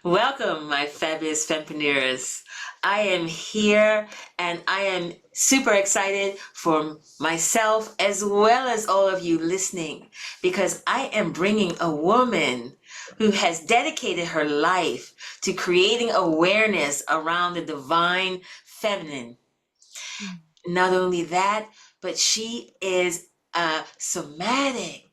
Welcome, my fabulous Fempreneurs. I am here and I am super excited for myself as well as all of you listening because I am bringing a woman who has dedicated her life to creating awareness around the divine feminine. Mm. Not only that, but she is a somatic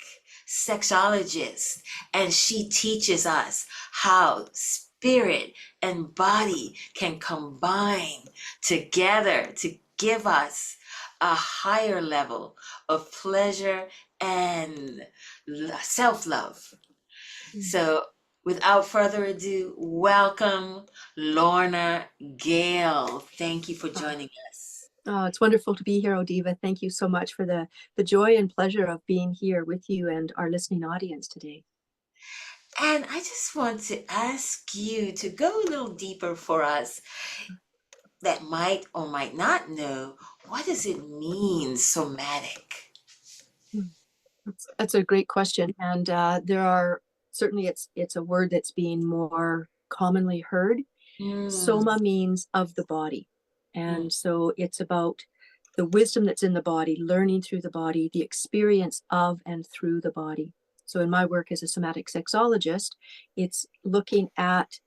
sexologist and she teaches us how spirit and body can combine together to give us a higher level of pleasure and self-love. Mm. So, without further ado, welcome Lorna Gale. Thank you for Oh, joining us. it's wonderful to be here, Odiva. Thank you so much for the joy and pleasure of being here with you and our listening audience today. And I just want to ask you to go a little deeper for us that might or might not know what does it mean somatic? Mm. That's a great question, and there are certainly it's a word that's being more commonly heard. Mm, Soma means of the body, mm, and so it's about the wisdom that's in the body, learning through the body, the experience of and through the body. So in my work as a somatic sexologist, it's looking at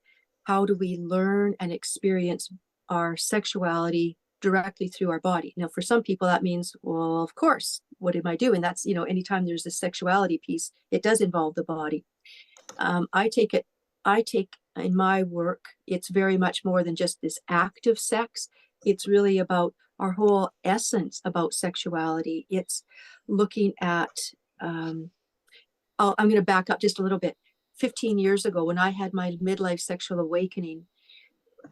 how do we learn and experience our sexuality directly through our body. Now, for some people, that means, well, of course, what am I doing? That's, anytime there's a sexuality piece, it does involve the body. I take in my work, it's very much more than just this act of sex. It's really about our whole essence about sexuality. It's looking at, um, I'm going to back up just a little bit. 15 years ago, when I had my midlife sexual awakening,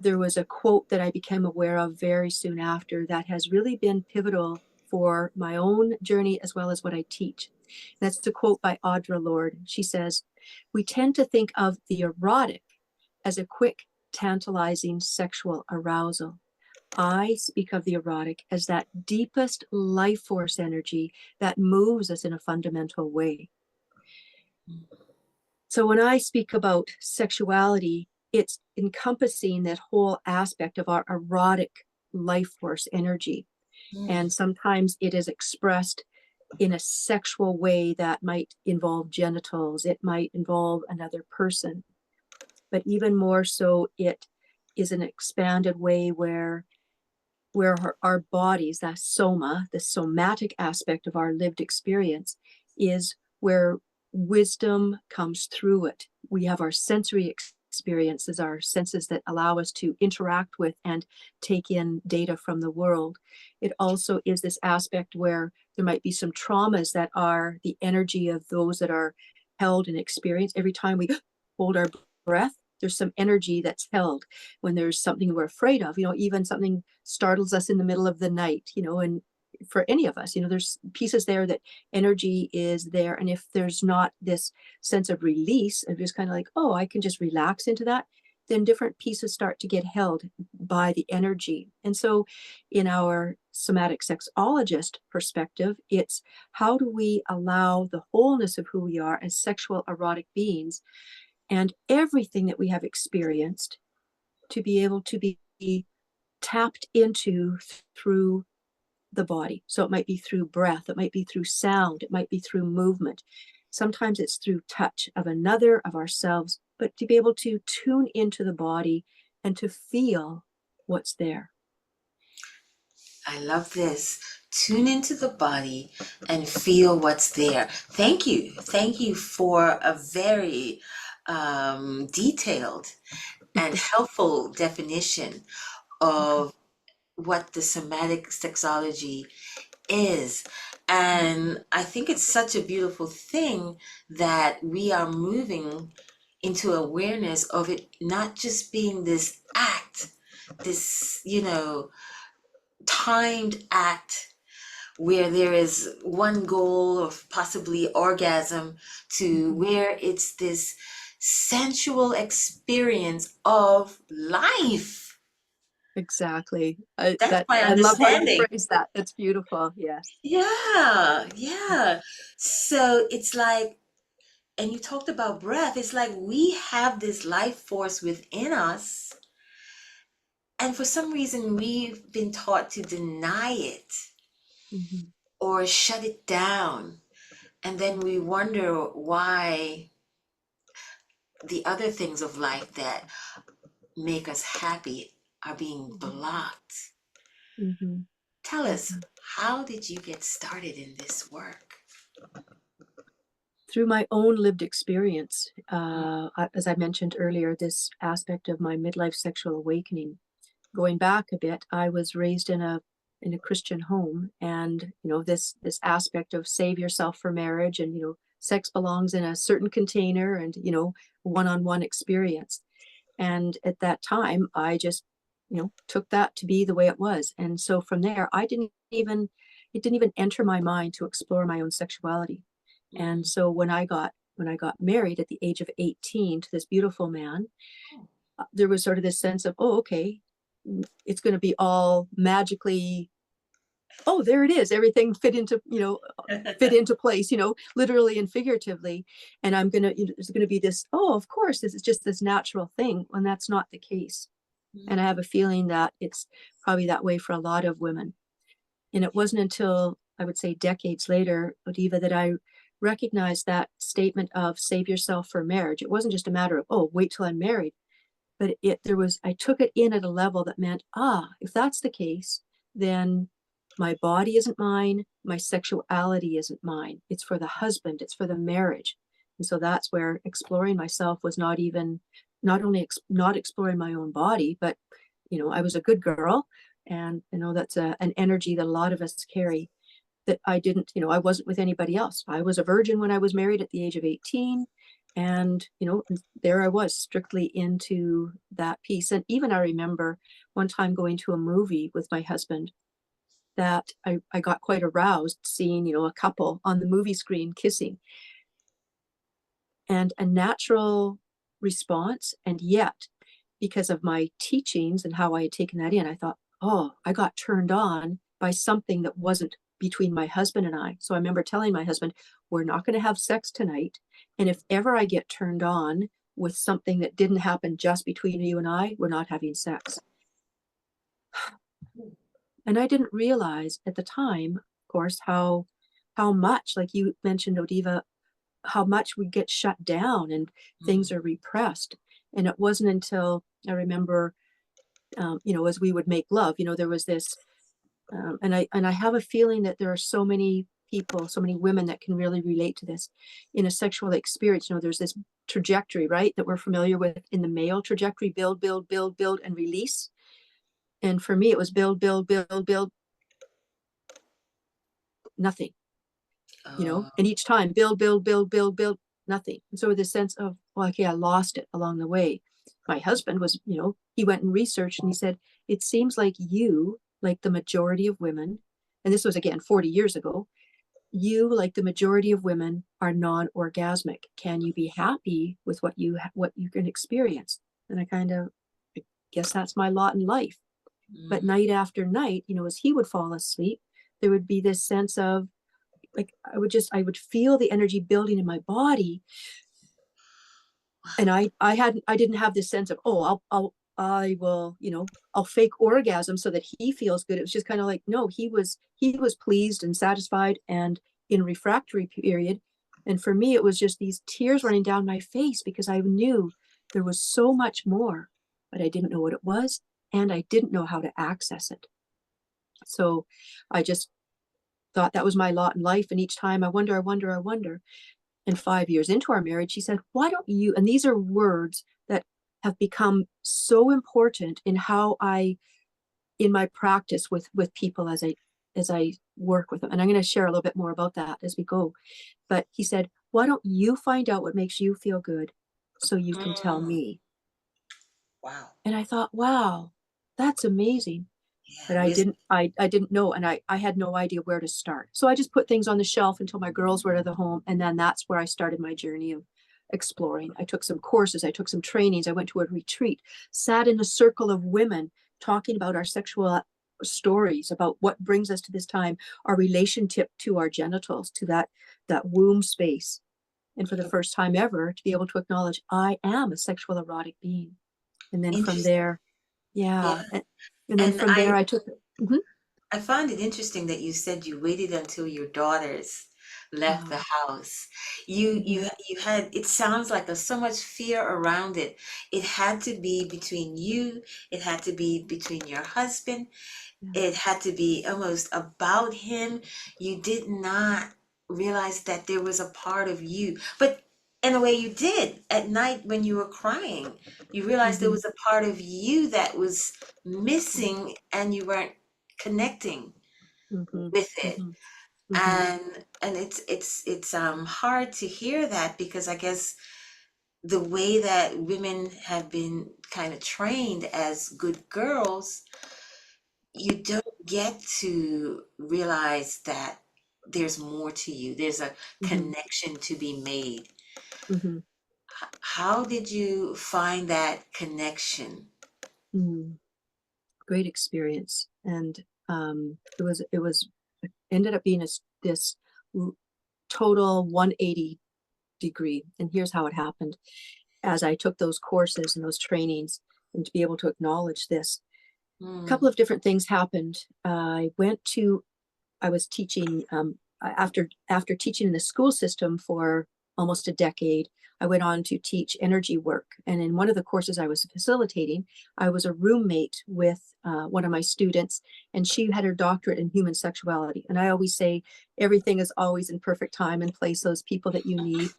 there was a quote that I became aware of very soon after that has really been pivotal for my own journey as well as what I teach. That's the quote by Audre Lorde. She says, "We tend to think of the erotic as a quick, tantalizing sexual arousal. I speak of the erotic as that deepest life force energy that moves us in a fundamental way." So when I speak about sexuality, it's encompassing that whole aspect of our erotic life force energy. mm. And sometimes it is expressed in a sexual way that might involve genitals, it might involve another person. But even more so, it is an expanded way where our bodies, that soma, the somatic aspect of our lived experience, is where wisdom comes through it. We have our sensory experiences, our senses that allow us to interact with and take in data from the world. It also is this aspect where there might be some traumas that are the energy of those that are held and experienced. Every time we hold our breath, there's some energy that's held. When there's something we're afraid of, even something startles us in the middle of the night, and for any of us, there's pieces there that energy is there. And if there's not this sense of release of just kind of like, oh, I can just relax into that, then different pieces start to get held by the energy. And so in our somatic sexologist perspective, it's how do we allow the wholeness of who we are as sexual erotic beings and everything that we have experienced to be able to be tapped into through the body. So it might be through breath, it might be through sound, it might be through movement. Sometimes it's through touch of another, of ourselves, but to be able to tune into the body and to feel what's there. I love this. Tune into the body and feel what's there. Thank you. Thank you for a very detailed and helpful definition of what the somatic sexology is. And I think it's such a beautiful thing that we are moving into awareness of it not just being this act, this, timed act where there is one goal of possibly orgasm to where it's this sensual experience of life. Exactly. I, That's that my I love how you understanding. phrase that. That's beautiful. Yes. Yeah, yeah. So it's like And you talked about breath. It's like we have this life force within us, and for some reason we've been taught to deny it Mhm. or shut it down. And then we wonder why the other things of life that make us happy are being blocked. Mhm. Tell us, Mhm. how did you get started in this work? Through my own lived experience, as I mentioned earlier, this aspect of my midlife sexual awakening. Going back a bit, I was raised in a Christian home, and this aspect of save yourself for marriage, and sex belongs in a certain container, and one-on-one experience. And at that time, I just took that to be the way it was. And so from there, it didn't even enter my mind to explore my own sexuality. And Mm. so when I got married at the age of 18 to this beautiful man, there was sort of this sense of, oh, okay, it's going to be all magically, oh, there it is, everything fit into place, literally and figuratively. And there's going to be this, oh, of course, this is just this natural thing, when that's not the case. And I have a feeling that it's probably that way for a lot of women. And it wasn't until, I would say, decades later, Odiva, that I recognized that statement of save yourself for marriage. It wasn't just a matter of, oh, wait till I'm married. But I took it in at a level that meant, if that's the case, then my body isn't mine, my sexuality isn't mine. It's for the husband, it's for the marriage. And so that's where exploring myself was not only not exploring my own body, but I was a good girl. And that's an energy that a lot of us carry, that I wasn't with anybody else. I was a virgin when I was married at the age of 18. And, there I was, strictly into that piece. And even I remember one time going to a movie with my husband, that I got quite aroused seeing, a couple on the movie screen kissing, and a natural response. And yet, because of my teachings and how I had taken that in, I thought, oh, I got turned on by something that wasn't between my husband and I. So I remember telling my husband, we're not going to have sex tonight. And if ever I get turned on with something that didn't happen just between you and I, we're not having sex. And I didn't realize at the time, of course, how much, like you mentioned, Odiva, how much we get shut down and things are repressed. And it wasn't until I remember, as we would make love, there was this, and I have a feeling that there are so many people, so many women that can really relate to this in a sexual experience. There's this trajectory, right, that we're familiar with in the male trajectory: build, build, build, build, and release. And for me, it was build, build, build, build, nothing. Oh. And each time build, build, build, build, build, nothing. And so this sense of, well, okay, I lost it along the way. My husband was, he went and researched, and he said, it seems like you, like the majority of women, and this was again 40 years ago, you, like the majority of women, are non-orgasmic. Can you be happy with what you can experience? And I guess that's my lot in life. But night after night, as he would fall asleep, there would be this sense of, like, I would feel the energy building in my body. And I didn't have this sense of, oh, I will, I'll fake orgasm so that he feels good. It was just kind of like, no, he was pleased and satisfied and in refractory period. And for me, it was just these tears running down my face, because I knew there was so much more, but I didn't know what it was, and I didn't know how to access it. So I just thought that was my lot in life. And each time I wonder. And 5 years into our marriage, she said, why don't you, and these are words that have become so important in in my practice with people as I work with them. And I'm going to share a little bit more about that as we go. But he said, why don't you find out what makes you feel good so you can tell Mm. me? Wow. And I thought, wow, that's amazing. But Yeah. I didn't know, and I had no idea where to start. So I just put things on the shelf until my girls were at the home, and then that's where I started my journey of exploring. I took some courses, I took some trainings, I went to a retreat, sat in a circle of women talking about our sexual stories, about what brings us to this time, our relationship to our genitals, to that womb space. And for the first time ever, to be able to acknowledge I am a sexual erotic being. And then from Interesting. there, Yeah. yeah. And then And from there, I took, mhm. I find it interesting that you said you waited until your daughters left the Oh, house. You mhm. you you had, it sounds like there's so much fear around it. It had to be between you, it had to be between your husband, Yeah. it had to be almost about him. You did not realize that there was a part of you. But in a way you did at night when you were crying. You realized there Mhm. was a part of you that was missing and you weren't connecting Mhm. with it. Mhm. Mhm. And it's hard to hear that because I guess the way that women have been kind of trained as good girls, you don't get to realize that there's more to you. There's a Mhm. connection to be made. Mhm. How did you find that connection? Mhm. Great experience. And it ended up being this total 180 degree. And here's how it happened. As I took those courses and those trainings, and to be able to acknowledge this, a couple Mm, of different things happened. I was teaching after teaching in the school system for almost a decade. I went on to teach energy work, and in one of the courses I was facilitating, I was a roommate with one of my students, and she had her doctorate in human sexuality. And I always say everything is always in perfect time and place. Those people that you need.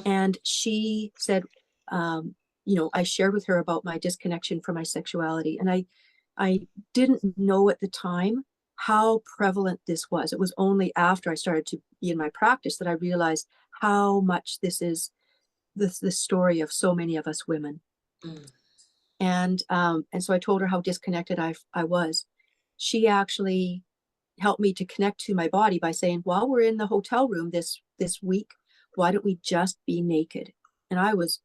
And she said, I shared with her about my disconnection from my sexuality. And I didn't know at the time how prevalent this was. It was only after I started to be in my practice that I realized how much this is the story of so many of us women. mm. And so I told her how disconnected I was. She actually helped me to connect to my body by saying, while we're in the hotel room this week, why don't we just be naked? And I was,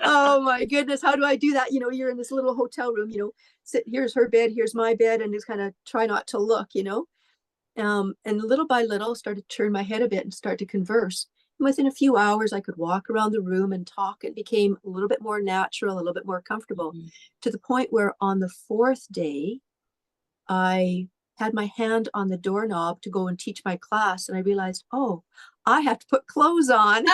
oh my goodness, how do I do that? You're in this little hotel room, here's her bed, here's my bed, and just kind of try not to look. And little by little, started to turn my head a bit and start to converse. And within a few hours, I could walk around the room and talk. It became a little bit more natural, a little bit more comfortable, Mhm. to the point where on the fourth day, I had my hand on the doorknob to go and teach my class. And I realized, oh, I have to put clothes on.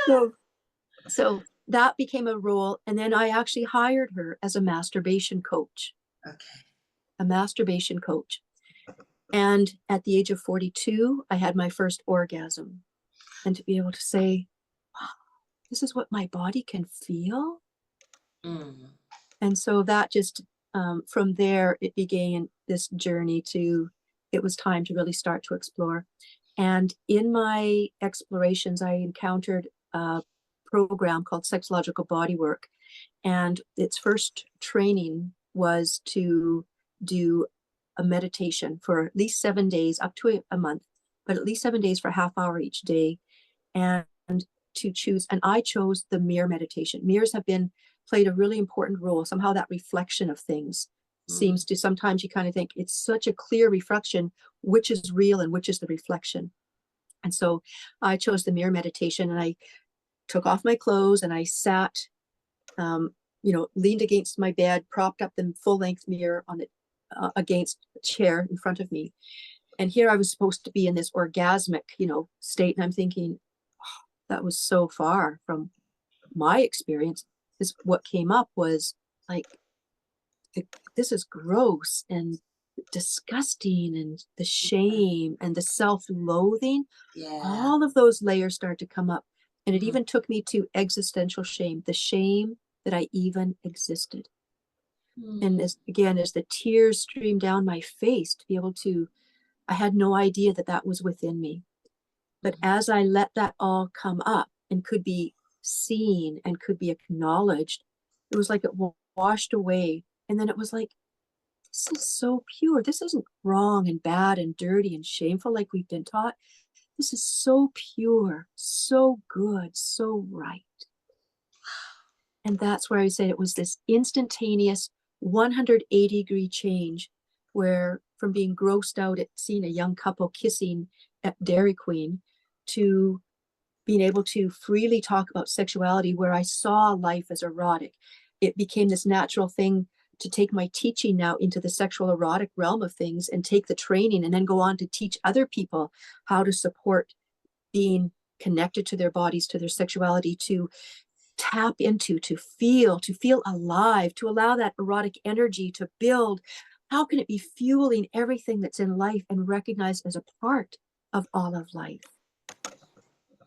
so, so that became a role. And then I actually hired her as a masturbation coach, Okay. a masturbation coach. And at the age of 42, I had my first orgasm. And to be able to say, wow, this is what my body can feel. Mm, And so that just, from there, it began this journey to, it was time to really start to explore. And in my explorations, I encountered a program called Sexological Bodywork. And its first training was to do a meditation for at least 7 days, up to a month, but at least 7 days for a half hour each day. And to choose, and I chose the mirror meditation. Mirrors have been played a really important role. Somehow that reflection of things mm, seems to, sometimes you kind of think it's such a clear reflection, which is real and which is the reflection. And so I chose the mirror meditation, and I took off my clothes and I sat, leaned against my bed, propped up the full length mirror on it, against a chair in front of me. And here I was supposed to be in this orgasmic, state. And I'm thinking, oh, that was so far from my experience. Is what came up was like, this is gross and disgusting, and the shame and the self-loathing, yeah. all of those layers start to come up. And it Mhm, even took me to existential shame, the shame that I even existed. And mm, as the tears streamed down my face, to be able to, I had no idea that that was within me. But mhm. as I let that all come up and could be seen and could be acknowledged, it was like it washed away. And then it was like, this is so pure. This isn't wrong and bad and dirty and shameful like we've been taught. This is so pure, so good, so right. And that's where I said it was this instantaneous 180-degree change where from being grossed out at seeing a young couple kissing at Dairy Queen to being able to freely talk about sexuality, where I saw life as erotic. It became this natural thing to take my teaching now into the sexual erotic realm of things and take the training and then go on to teach other people how to support being connected to their bodies, to their sexuality, to tap into, to feel alive, to allow that erotic energy to build. How can it be fueling everything that's in life and recognized as a part of all of life?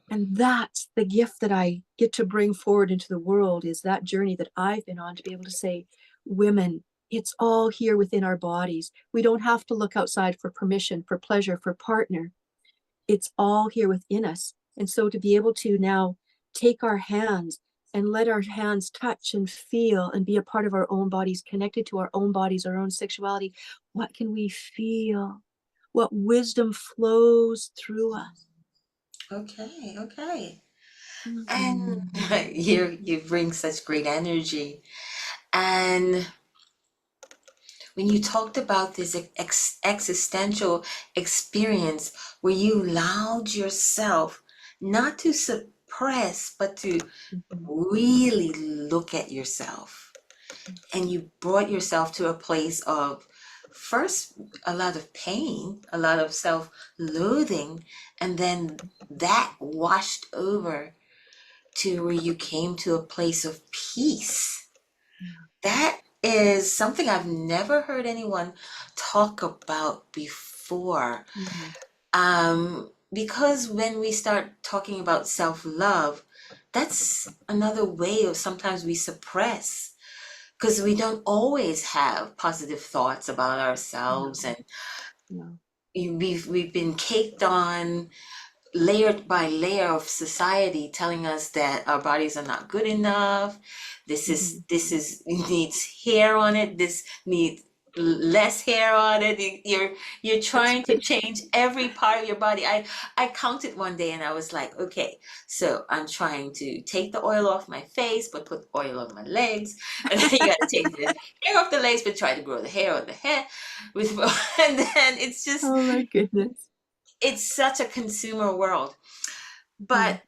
And that's the gift that I get to bring forward into the world, is that journey that I've been on, to be able to say, women, it's all here within our bodies. We don't have to look outside for permission, for pleasure, for partner. It's all here within us. And so to be able to now take our hands and let our hands touch and feel and be a part of our own bodies, connected to our own bodies, our own sexuality, what can we feel? What wisdom flows through us? Okay, okay. And Mhm. you bring such great energy. And when you talked about this existential experience where you allowed yourself not to suppress, but to Mhm. really look at yourself, and you brought yourself to a place of first a lot of pain, a lot of self-loathing, and then that washed over to where you came to a place of peace. Yeah. That is something I've never heard anyone talk about before. Mhm. Because when we start talking about self-love, that's another way of sometimes we suppress because we don't always have positive thoughts about ourselves, No, and no. we've been caked on layered by layer of society telling us that our bodies are not good enough. Mhm. This is needs hair on it. This needs less hair on it. You're That's trying to right. change every part of your body. I counted one day and I was like, okay, so I'm trying to take the oil off my face, but put oil on my legs, and then you got to take the hair off the legs, but try to grow the hair on the head, with, and then it's just Oh my goodness. it's such a consumer world. Mhm. But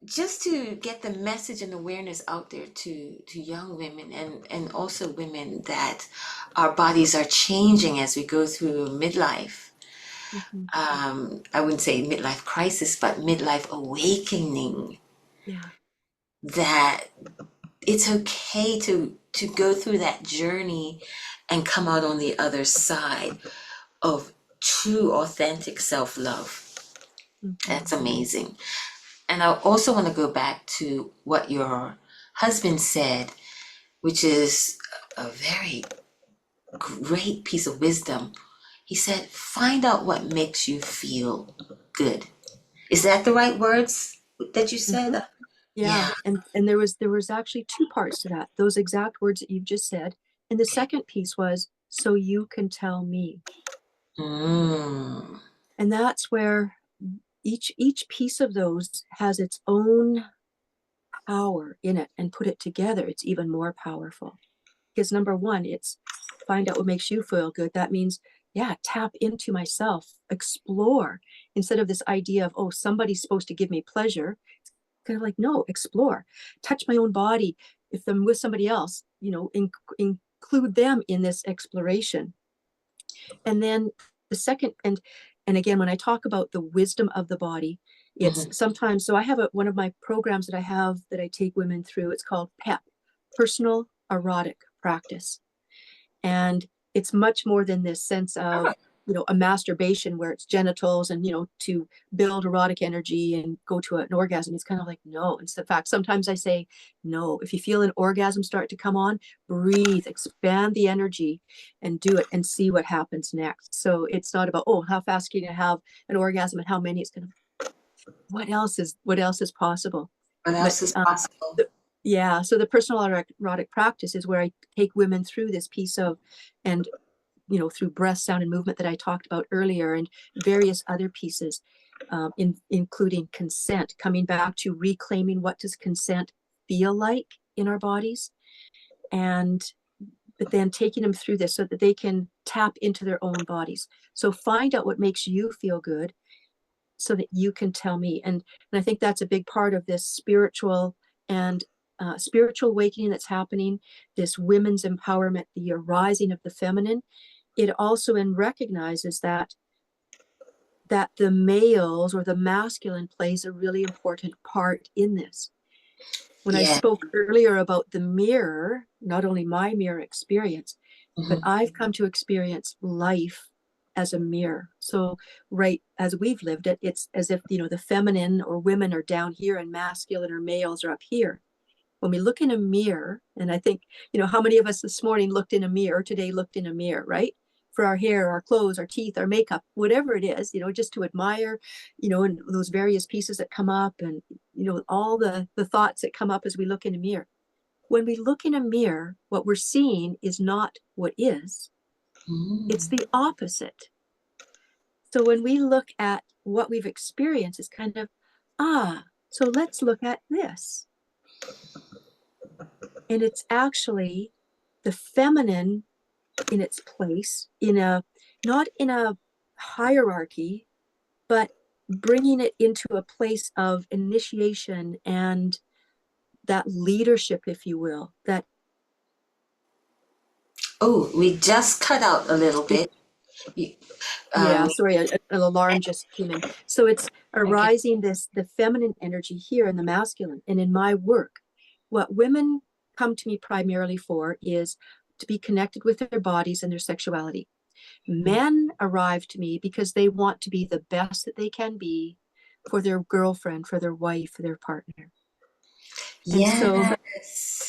just to get the message and awareness out there to young women, and also women, that our bodies are changing as we go through midlife. Mhm. I wouldn't say midlife crisis, but midlife awakening. Yeah. That it's okay to go through that journey and come out on the other side of true, authentic self-love. Mhm. That's amazing. And I also want to go back to what your husband said, which is a very great piece of wisdom. He said, find out what makes you feel good. Is that the right words that you Mhm. said? Yeah. Yeah. And there was actually two parts to that. Those exact words that you've just said. And the second piece was, so you can tell me. Mm. And that's where each piece of those has its own power in it, and put it together, it's even more powerful. Because number one, it's find out what makes you feel good. That means, yeah, tap into myself, explore, instead of this idea of, oh, somebody's supposed to give me pleasure. It's kind of like, no, explore, touch my own body. If I'm with somebody else, include them in this exploration. And then the second, and again, when I talk about the wisdom of the body, it's Mhm. sometimes, so I have one of my programs that I have that I take women through. It's called PEP, Personal Erotic Practice. And it's much more than this sense of, a masturbation where it's genitals and, to build erotic energy and go to an orgasm. It's kind of like, no. It's the fact, sometimes I say, no, if you feel an orgasm start to come on, breathe, expand the energy and do it and see what happens next. So it's not about, oh, how fast can you have an orgasm and how many. It's kind of, what else is possible. What But else is possible? yeah, so the personal erotic practice is where I take women through this piece of, and through breath, sound, and movement that I talked about earlier, and various other pieces, including consent, coming back to reclaiming what does consent feel like in our bodies, and but then taking them through this so that they can tap into their own bodies. So find out what makes you feel good so that you can tell me. And I think that's a big part of this spiritual and spiritual awakening that's happening, this women's empowerment, the arising of the feminine. It also then recognizes that the males or the masculine plays a really important part in this. When I Yeah. spoke earlier about the mirror, not only my mirror experience, but I've come to experience life as a mirror. So right as we've lived it, it's as if, the feminine or women are down here and masculine or males are up here. When we look in a mirror, and I think, how many of us this morning looked in a mirror, today looked in a mirror, right? For our hair, our clothes, our teeth, our makeup, whatever it is, just to admire, and those various pieces that come up and, all the thoughts that come up as we look in a mirror. When we look in a mirror, what we're seeing is not what is, it's the opposite. So when we look at what we've experienced, it's kind of, so let's look at this. And it's actually the feminine in its place, not in a hierarchy, but bringing it into a place of initiation and that leadership, if you will, that Oh, we just cut out a little bit. You- yeah, Um, sorry, an alarm just came in. So it's okay. arising the feminine energy here in the masculine. And in my work, what women come to me primarily for is to be connected with their bodies and their sexuality. Men arrive to me because they want to be the best that they can be for their girlfriend, for their wife, for their partner. And Yes.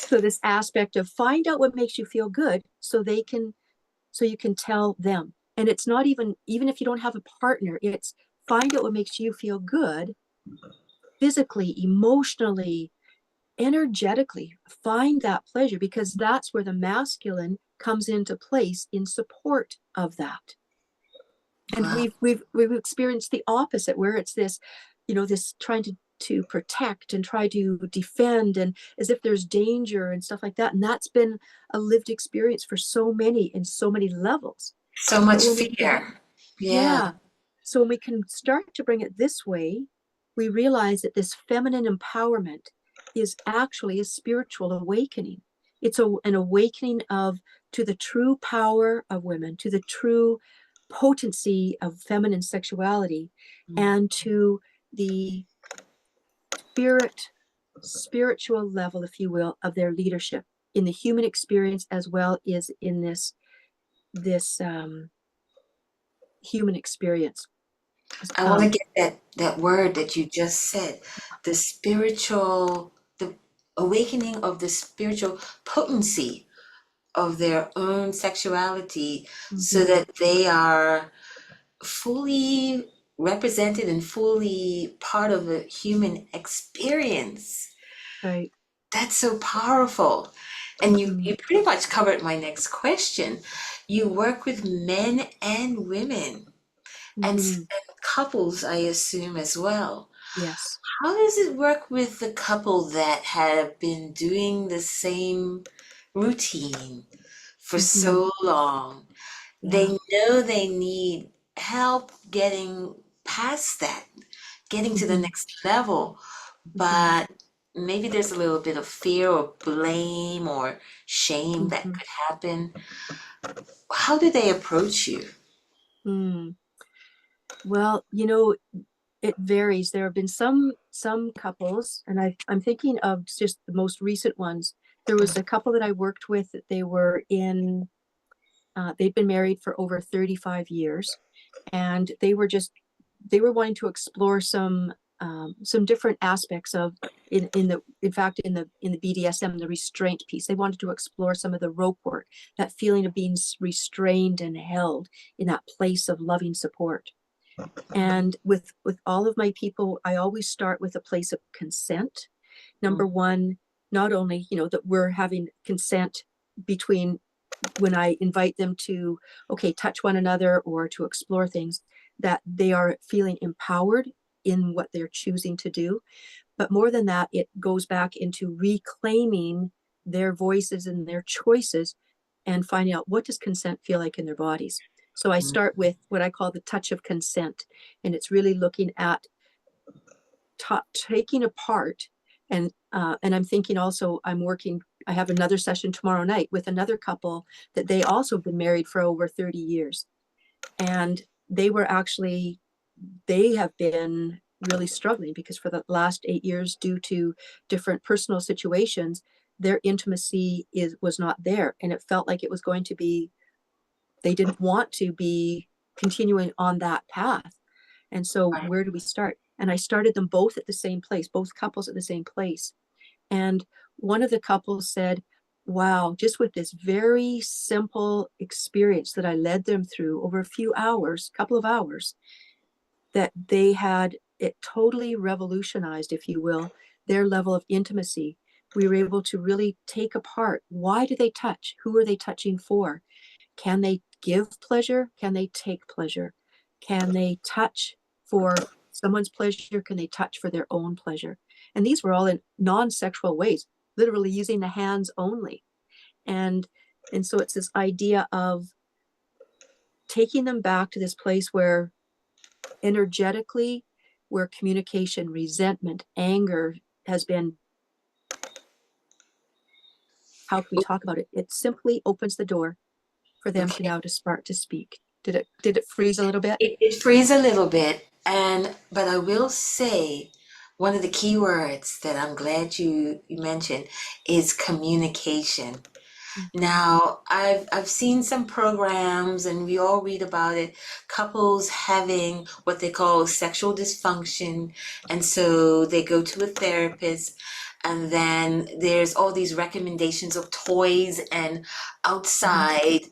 so this aspect of find out what makes you feel good so you can tell them. And it's not even if you don't have a partner, it's find out what makes you feel good physically, emotionally, energetically. Find that pleasure, because that's where the masculine comes into place in support of that. And Wow. we've experienced the opposite, where it's this, this trying to protect and try to defend, and as if there's danger and stuff like that. And that's been a lived experience for so many in so many levels. So But much when we fear. Yeah. yeah. So when we can start to bring it this way, we realize that this feminine empowerment is actually a spiritual awakening. It's an awakening to the true power of women, to the true potency of feminine sexuality, and to the spiritual level, if you will, of their leadership in the human experience, as well as in this human experience. I want to get that word that you just said, the awakening of the spiritual potency of their own sexuality, so Mhm. that they are fully represented and fully part of the human experience. Right. That's so powerful. And Mhm. you pretty much covered my next question. You work with men and women Mhm. and couples, I assume, as well. Yes. How does it work with the couple that have been doing the same routine for Mhm. so long? Yeah. They know they need help getting past that, getting to the Mhm. next level, Mhm. but maybe there's a little bit of fear or blame or shame that Mhm. could happen. How do they approach you? Mm. Well, it varies. There have been some couples, and I'm thinking of just the most recent ones. There was a couple that I worked with that they'd been married for over 35 years, and they were wanting to explore some different aspects of in fact in the BDSM, the restraint piece. They wanted to explore some of the rope work, that feeling of being restrained and held in that place of loving support. And with all of my people, I always start with a place of consent. Number one, not only that we're having consent between when I invite them to, okay, touch one another or to explore things, that they are feeling empowered in what they're choosing to do. But more than that, it goes back into reclaiming their voices and their choices and finding out what does consent feel like in their bodies. So I start with what I call the touch of consent, and it's really looking at taking apart, and I'm thinking also I have another session tomorrow night with another couple that they also been married for over 30 years, and they have been really struggling because for the last 8 years, due to different personal situations, their intimacy was not there, and it felt like it was going to be, they didn't want to be continuing on that path. And so Right. where do we start? And I started them both at the same place, both couples at the same place. And one of the couples said, wow, just with this very simple experience that I led them through over a few hours, couple of hours, that they had it totally revolutionized, if you will, their level of intimacy. We were able to really take apart, why do they touch? Who are they touching for? Can they give pleasure? Can they take pleasure? Can they touch for someone's pleasure? Can they touch for their own pleasure? And these were all in non-sexual ways, literally using the hands only. And so it's this idea of taking them back to this place where energetically, where communication, resentment, anger has been, how can we talk about it? It simply opens the door for them to Okay. now to start to speak. Did it freeze a little bit? It frees a little bit, but I will say one of the key words that I'm glad you mentioned is communication. Mhm. Now, I've seen some programs and we all read about it, couples having what they call sexual dysfunction, and so they go to a therapist, and then there's all these recommendations of toys and Mhm. outside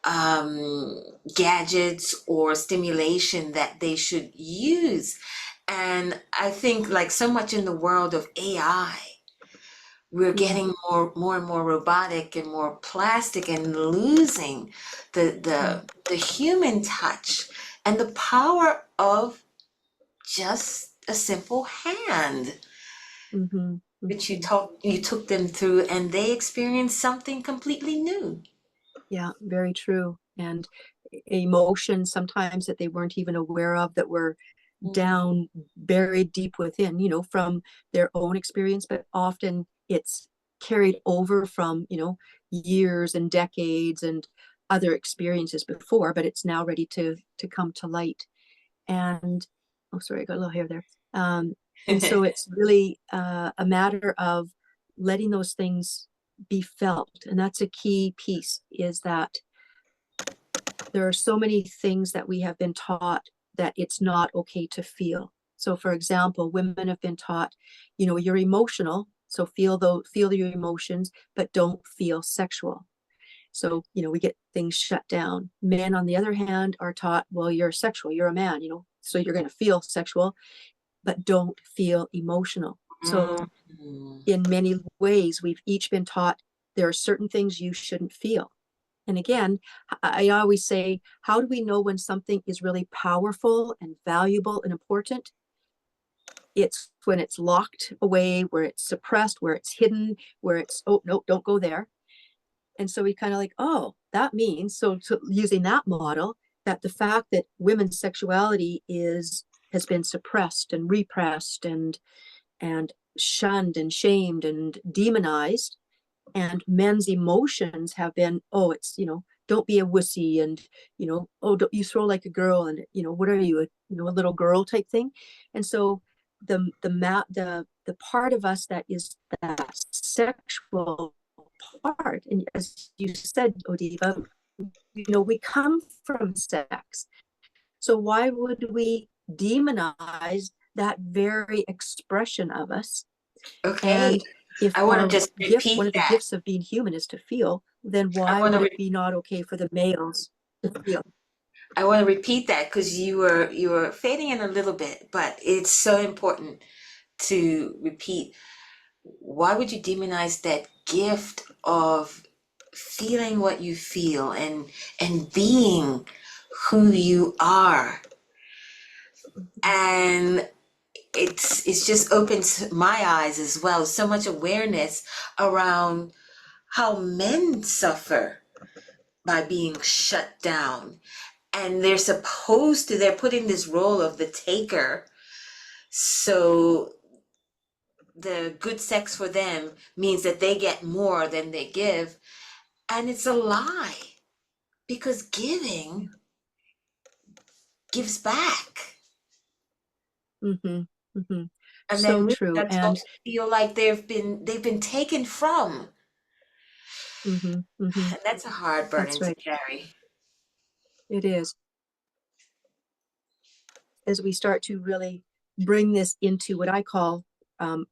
um, gadgets or stimulation that they should use. And I think, like so much in the world of AI, we're Yeah. getting more and more robotic and more plastic and losing the Mm. the human touch and the power of just a simple hand, Mhm. which Mhm. you took them through, and they experienced something completely new. Yeah, very true. And emotions sometimes that they weren't even aware of, that were Mm. down, buried deep within, from their own experience, but often it's carried over from, years and decades and other experiences before, but it's now ready to come to light. And oh, sorry, I got a little hair there. And so it's really a matter of letting those things be felt. And that's a key piece, is that there are so many things that we have been taught that it's not okay to feel. So for example, women have been taught, you're emotional, so feel your emotions, but don't feel sexual. So, we get things shut down. Men, on the other hand, are taught, well, you're sexual, you're a man, so you're going to feel sexual, but don't feel emotional. So Mm. in many ways, we've each been taught there are certain things you shouldn't feel. And again, I always say, how do we know when something is really powerful and valuable and important? It's when it's locked away, where it's suppressed, where it's hidden, where it's, oh, no, don't go there. And so we kind of like, oh, that means, so using that model, that the fact that women's sexuality has been suppressed and repressed and shunned and shamed and demonized, and men's emotions have been, oh, it's, don't be a wussy, and oh, don't you throw like a girl, and what are you, a little girl type thing. And so the part of us that is that sexual part, and as you said, Odiva, we come from sex, so why would we demonize that very expression of us? Okay, And if I want to our just gift, one repeat of the that. gifts of being human is to feel, then I why want to would it be not okay for the males to feel? I want to repeat that because you were fading in a little bit, but it's so important to repeat. Why would you demonize that gift of feeling what you feel and being who you are? And it's just opened my eyes as well. So much awareness around how men suffer by being shut down. And they're putting this role of the taker. So the good sex for them means that they get more than they give. And it's a lie because giving gives back. Mm-hmm. Mm-hmm. And then So women true. are supposed And to feel like they've been taken from. mm-hmm, mm-hmm, And that's a hard that's burden to right. carry. It is. As we start to really bring this into what I call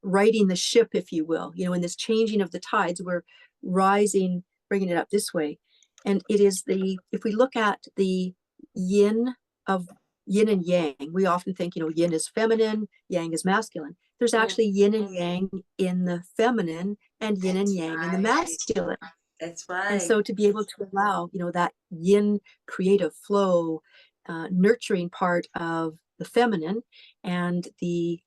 righting the ship, if you will, in this changing of the tides, we're rising, bringing it up this way. And it is if we look at the yin of yin and yang, we often think, yin is feminine, yang is masculine. There's Mm, actually yin and yang in the feminine and yin and that's yang in the right. masculine. That's And right. so to be able to allow, that yin creative flow, nurturing part of the feminine, and the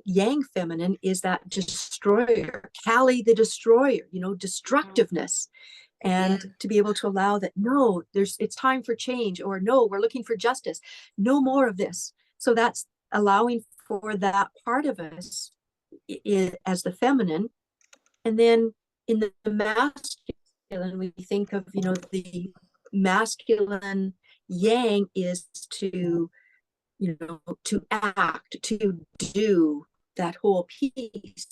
yang feminine is that destroyer, Kali the destroyer, Mm, destructiveness. yeah. And to be able to allow that, no, it's time for change, or no, we're looking for justice, no more of this. So that's allowing for that part of us as the feminine. And then in the masculine, we think of, the masculine yang is to act, to do that whole piece.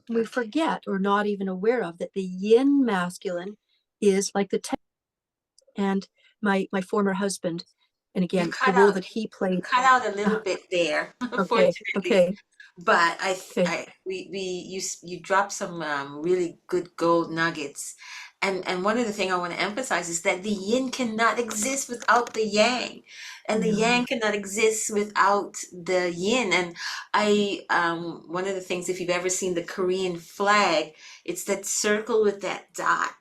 We Okay. forget, or not even aware of, that the yin masculine is like and my former husband, and You again, the cut role out that he you played. cut out a little uh, bit there, okay, unfortunately. okay, But okay. you dropped some really good gold nuggets, and one of the things I want to emphasize is that the yin cannot exist without the yang, and the No. yang cannot exist without the yin. And one of the things, if you've ever seen the Korean flag, it's that circle with that dot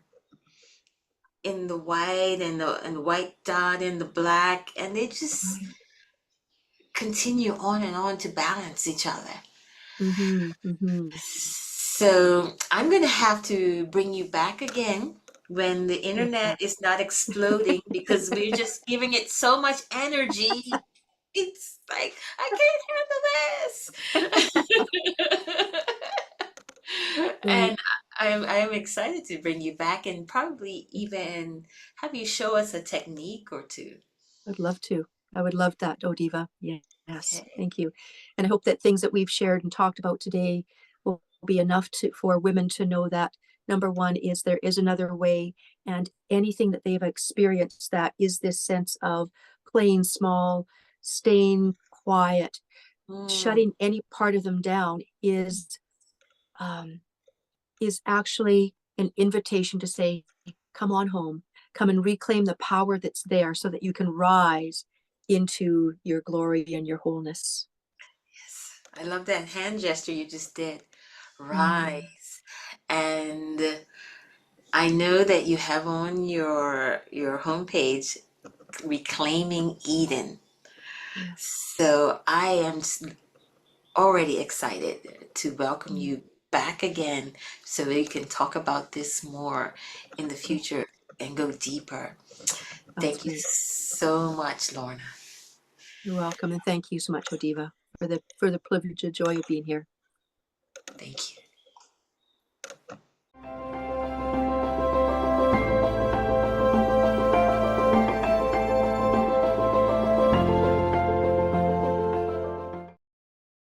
in the white and the white dot in the black, and they just Right. continue on and on to balance each other. Mm-hmm, mm-hmm. So I'm going to have to bring you back again when the Yeah. internet is not exploding because we're just giving it so much energy. It's like, I can't handle this. Right. And I'm excited to bring you back and probably even have you show us a technique or two. I'd love to. I would love that, Odiva. Yes, Okay. thank you. And I hope that things that we've shared and talked about today will be enough for women to know that number one is there is another way, and anything that they've experienced that is this sense of playing small, staying quiet, Mm, shutting any part of them down um, is actually an invitation to say, come on home, come and reclaim the power that's there so that you can rise into your glory and your wholeness. yes. I love that hand gesture you just did. Mm, Rise. And I know that you have on your homepage Reclaiming Eden. yeah. So I am already excited to welcome Mm, you back again so we can talk about this more in the mm, future and go deeper. that's Thank you great. so much, Lorna. You're welcome. And thank you so much, Odiva, for the privilege and joy of being here. Thank you.